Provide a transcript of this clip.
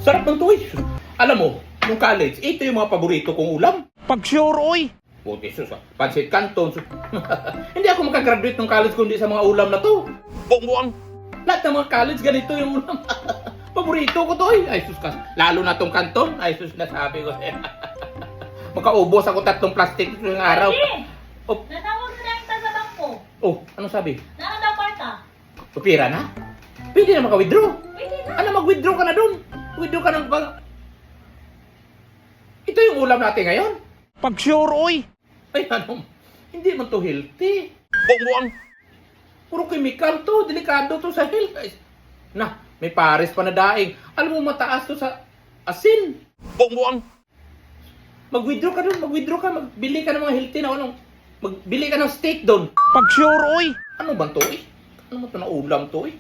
Sarap ng tuwi. Alam mo, nung college, ito yung mga paborito kong ulam. Pag sure, oy! Buti sus, pansit canton. Hindi ako makagraduate ng college kundi sa mga ulam na to. Buang-buang! Lahat ng mga college, ganito yung ulam. Paborito ko to eh. Ay sus, lalo na tong canton. Ay sus, nasabi ko. Makaubos ako 3 plastic ng araw. Pwede! Oh, Natawag na lang sa bangko. oh, anong sabi? Nakanda kwarta. Pupira na? Pwede na maka-withdraw. Pwede na. Ano, mag-withdraw ka na dun. Withdraw ka ng... Ito yung ulam natin ngayon. Pag sure, oy! Ay, ano, hindi man to healthy. Buang-buang! Puro chemical to, delikado to sa health. Ay, na, may pares pa na daing. Alam mo, mataas to sa asin. Buang-buang! Mag-withdraw ka dun, mag-withdraw ka, magbili ka ng mga healthy na anong... Magbili ka ng steak doon. Pag sure, oy! Ano ba to eh? Ano ba to na ulam to eh?